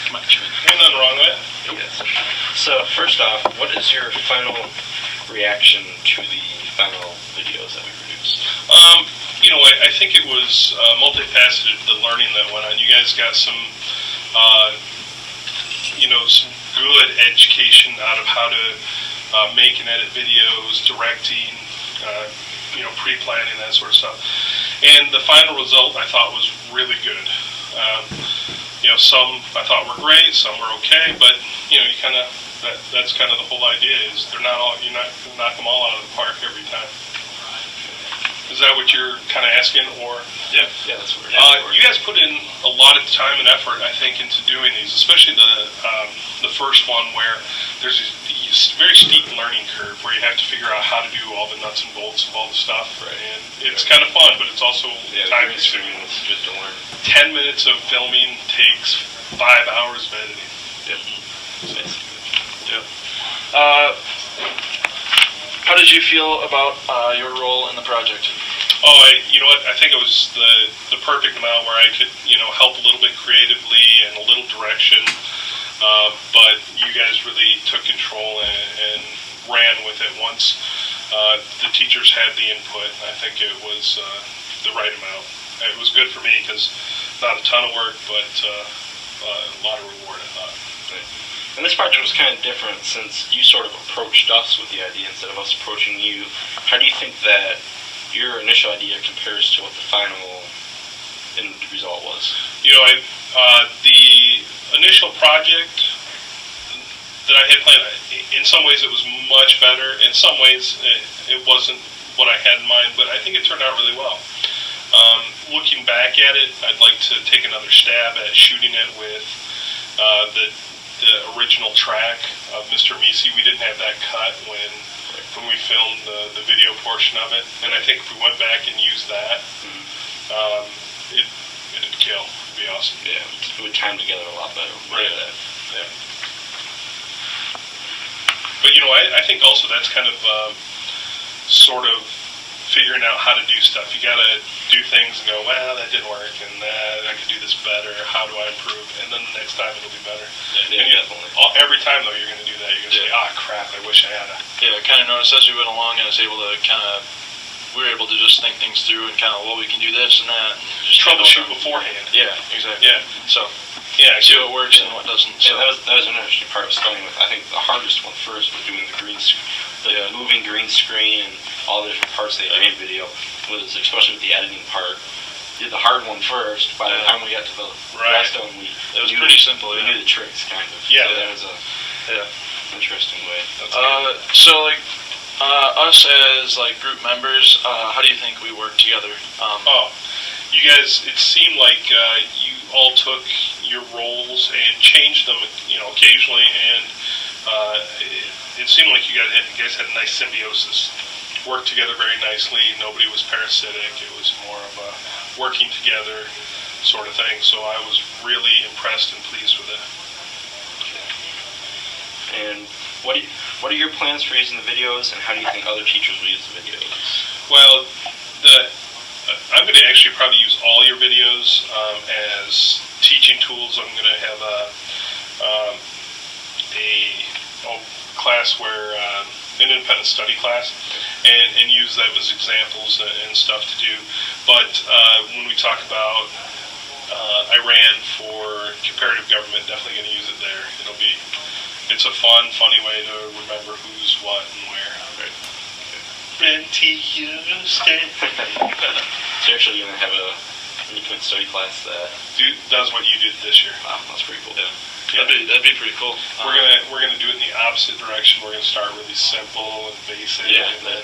Ain't nothing wrong with it. Yes. So first off, what is your final reaction to the final videos that we produced? I think it was multifaceted, the learning that went on. You guys got some some good education out of how to make and edit videos, directing, pre-planning, that sort of stuff. And the final result I thought was really good. Some I thought were great, some were okay, but that's kind of the whole idea is you're not gonna knock them all out of the park every time. Is that what you're kind of asking, or? Yeah, that's what we're asking. You guys put in a lot of time and effort, I think, into doing these, especially the first one where there's a very steep learning curve where you have to figure out how to do all the nuts and bolts of all the stuff, right? And it's kind of fun, but it's also time-consuming. It's good to learn. 10 minutes of filming takes 5 hours of editing. Yep. Yep. How did you feel about your role in the project? You know what? I think it was the perfect amount where I could, help a little bit creatively and a little direction. But you guys really took control and ran with it once the teachers had the input. I think it was the right amount. It was good for me because not a ton of work, but a lot of reward, I thought. And this project was kind of different since you sort of approached us with the idea instead of us approaching you. How do you think that your initial idea compares to what the final end result was? The initial project that I had planned, in some ways it was much better. In some ways it wasn't what I had in mind, but I think it turned out really well. Looking back at it, I'd like to take another stab at shooting it with the original track of Mr. Misi. We didn't have that cut when we filmed the video portion of it, and I think if we went back and used that, it'd kill. It'd be awesome. Yeah, it would time together a lot better. Right. Yeah. But I think also that's kind of sort of figuring out how to do stuff. You gotta do things and go, well, that didn't work, and I could do this better. How do I improve? And then the next time it'll be better. Yeah, definitely. Every time though, you're gonna do that. You're gonna say, crap, I wish I had a. Yeah, I kind of noticed as we went along, we were able to just think things through and we can do this and that. And just troubleshoot beforehand. Yeah, exactly. Yeah. So. Yeah, see what works and what doesn't. So. Yeah, that was an interesting part of starting with. I think the hardest one first was doing the moving green screen and all the different parts of the animated video was, especially with the editing part. Did the hard one first. By the time we got to the rest of them, it was pretty simple. We knew the tricks, kind of. Yeah, so that was a interesting way. Us as group members, how do you think we work together? You guys, it seemed like you all took your roles and changed them, occasionally, and it seemed like you guys had a nice symbiosis. Worked together very nicely. Nobody was parasitic. It was more of a working together sort of thing. So I was really impressed and pleased with it. And what are your plans for using the videos, and how do you think other teachers will use the videos? Well, I'm going to actually probably use all your videos as teaching tools. I'm going to have a class where an independent study class, and use them as examples and stuff to do. But when we talk about Iran for comparative government, definitely going to use it there. It's a funny way to remember who's what and where. Right. So you're actually going to have a independent study class that does what you did this year. Wow, that's pretty cool. Yeah. That'd be pretty cool. We're gonna do it in the opposite direction. We're gonna start really simple and basic, and then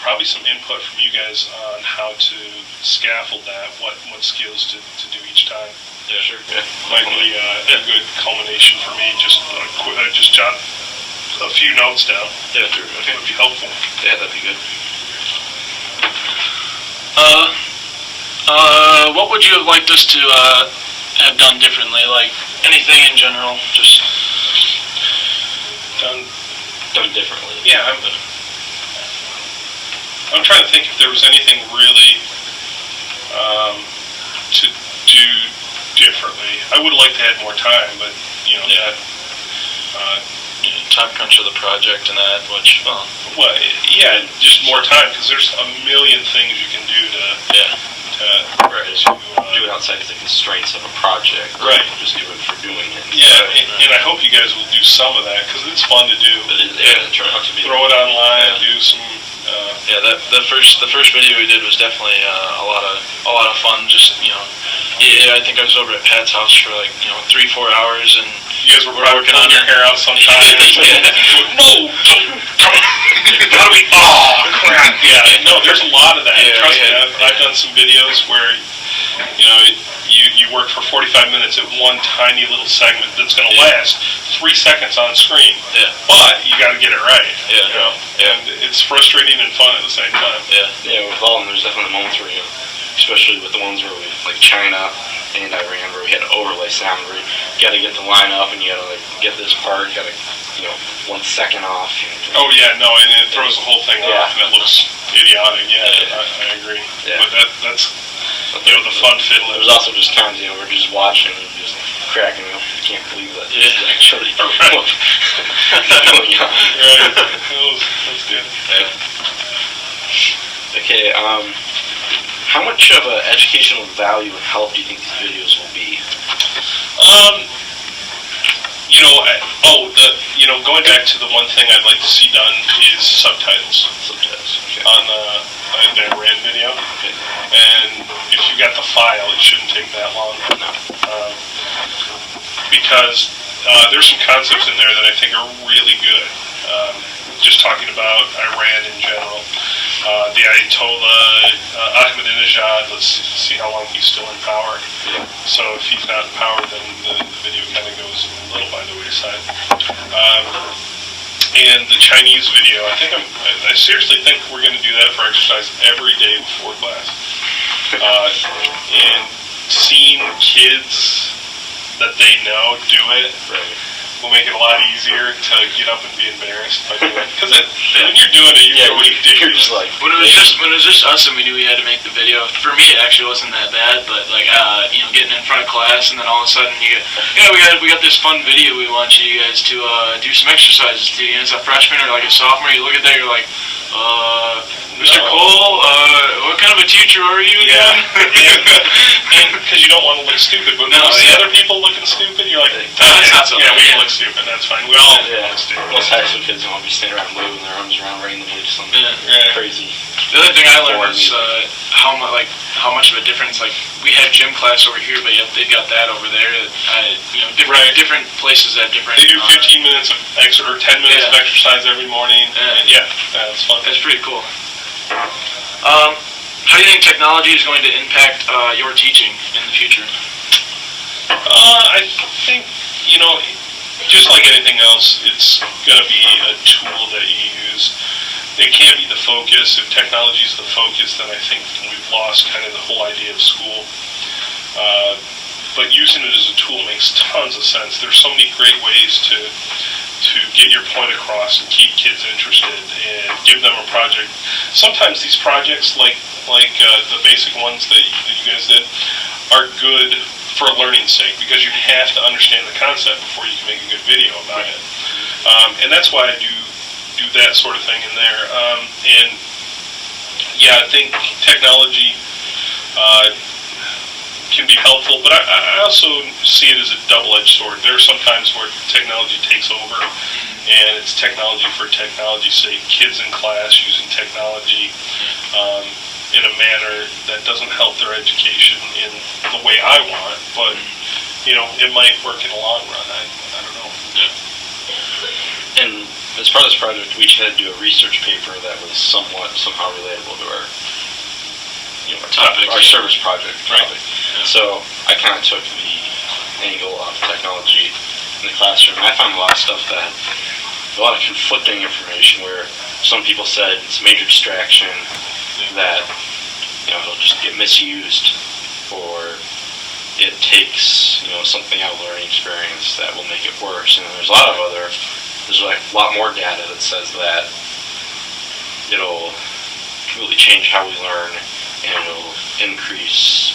probably some input from you guys on how to scaffold that. What skills to do each time. Yeah, sure. Yeah. Might be a good culmination for me. Just jot a few notes down. Yeah, sure. Okay. Would be helpful. Yeah, that'd be good. What would you have liked us to have done differently? Like anything in general, just done differently. Yeah, I'm trying to think if there was anything really to do differently. I would like to have more time, but you know, Yeah. Time crunch of the project and that, which, well, yeah, just more time because there's a million things you can do yeah. Right. Do it outside of the constraints of a project. Right. Just do it for doing it. Yeah, and I hope you guys will do some of that because it's fun to do. But it turned out to be. Throw it online, do some. Yeah, the first video we did was definitely a lot of fun. Just I think I was over at Pat's house for like 3-4 hours, and You guys were working on your hair out sometimes. No, come on. How do we? Oh crap! Yeah, no, there's a lot of that. Yeah, Trust me, I've done some videos where you work for 45 minutes at one tiny little segment that's going to last 3 seconds on screen. Yeah. But you got to get it right. Yeah. And it's frustrating and fun at the same time. Yeah, with all of them, there's definitely moments where especially with the ones where we, like China and Iran, where we had to overlay sound, where you got to get the line up and you got to get this part, you got to 1 second off. Oh yeah, no, and it throws the whole thing off, and it looks idiotic. Yeah, I agree. Yeah. But that's the fun fiddle. There's also just times we're just watching and just cracking up. I can't believe that. Yeah. Actually. Right. Going on. Right. That's good. Yeah. Okay. How much of an educational value and help do you think these videos will be? Going back to the one thing I'd like to see done is subtitles. Okay. On the Iran video. Okay. And if you got the file, it shouldn't take that long. No. Because there's some concepts in there that I think are really good. Just talking about Iran in general. The Ayatollah, Ahmadinejad, let's see how long he's still in power. Yeah. So if he's not in power, then the video kind of goes a little by the wayside. And the Chinese video, I seriously think we're going to do that for exercise every day before class. And seeing kids that they know do it will make it a lot easier to get up and be embarrassed by doing it. Because when you're doing it, you're doing it. You're just like when it was just us and we knew we had to make the video. For me, it actually wasn't that bad, but like getting in front of class and then all of a sudden we got this fun video we want you guys to do some exercises to. It's a freshman or like a sophomore. You look at that, you're like, Mr. Cole, what kind of a teacher are you again? And because you don't want to look stupid, but when you see other people looking stupid, you're like, that's not so bad. we can look stupid, that's fine. We all look stupid. Most high school kids don't want to be standing around waving their arms around randomly to something crazy. The other thing I learned was how much of a difference. Like we had gym class over here, but yet they've got that over there. Different places at different. They do 15 minutes of or 10 minutes of exercise every morning. That's fun. That's pretty cool. How do you think technology is going to impact your teaching in the future? I think, just like anything else, it's going to be a tool that you use. It can't be the focus. If technology is the focus, then I think we've lost kind of the whole idea of school. But using it as a tool makes tons of sense. There's so many great ways to get your point across and keep kids interested and give them a project. Sometimes these projects, like the basic ones that you guys did, are good for learning's sake because you have to understand the concept before you can make a good video about it. And that's why I do that sort of thing in there. I think technology can be helpful, but I also see it as a double-edged sword. There are some times where technology takes over, and it's technology for technology's sake. Kids in class using technology in a manner that doesn't help their education in the way I want, but it might work in the long run. I don't know. And as part of this project, we each had to do a research paper that was somehow relatable to our service project. Right. So I kind of took the angle of technology in the classroom. I found a lot of stuff a lot of conflicting information where some people said it's a major distraction, that it'll just get misused, or it takes something out of the learning experience that will make it worse. And there's a lot more data that says that it'll really change how we learn, and it'll increase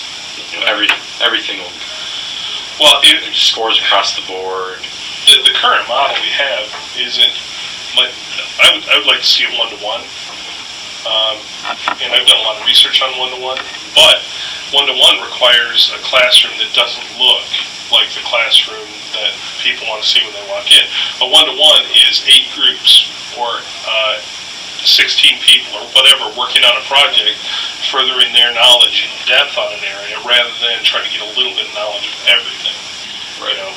everything will Well, scores across the board. The current model we have isn't like I would like to see a one-to-one, and I've done a lot of research on one-to-one. But one-to-one requires a classroom that doesn't look like the classroom that people want to see when they walk in. A one-to-one is 8 groups or 16 people or whatever working on a project, furthering their knowledge in depth on an area rather than trying to get a little bit of knowledge of everything. Right. You know?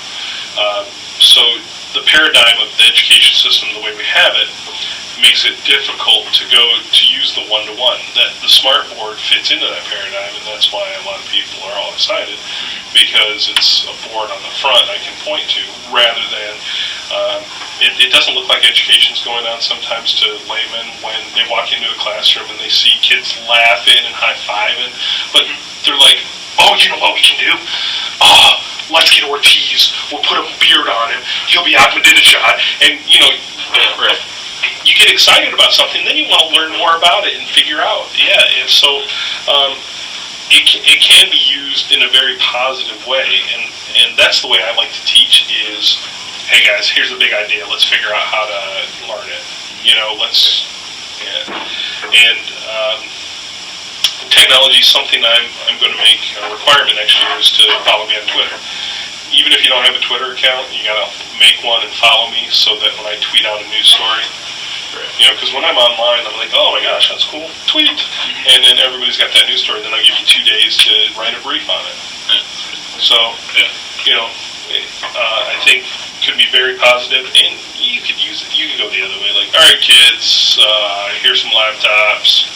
So the paradigm of the education system, the way we have it, makes it difficult to go to use the one-to-one. That the smart board fits into that paradigm, and that's why a lot of people are all excited, because it's a board on the front I can point to, rather than it doesn't look like education's going on sometimes to laymen when they walk into a classroom and they see kids laughing and high-fiving, but they're like, oh, you know what we can do? Let's get Ortiz. We'll put a beard on him. He'll be Ahmadinejad. And, you know, you get excited about something, then you want to learn more about it and figure out. Yeah, and so it can be used in a very positive way. And that's the way I like to teach is, hey, guys, here's a big idea. Let's figure out how to learn it. You know, technology is something I'm going to make a requirement next year is to follow me on Twitter. Even if you don't have a Twitter account, you got to make one and follow me so that when I tweet out a news story, you know, because when I'm online, I'm like, oh my gosh, that's cool, tweet. And then everybody's got that news story, then I'll give you 2 days to write a brief on it. So, you know, I think could be very positive, and you could use it. You could go the other way, like, all right, kids, here's some laptops.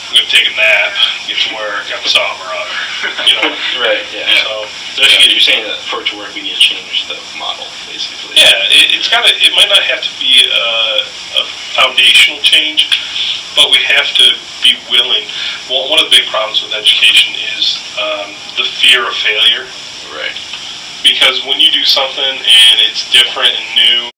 I'm going to take a nap, get to work, I'm a summer on you know. Right, yeah. So, you're saying that for it to work, we need to change the model, basically. Yeah, it might not have to be a foundational change, but we have to be willing. Well, one of the big problems with education is the fear of failure. Right. Because when you do something and it's different and new,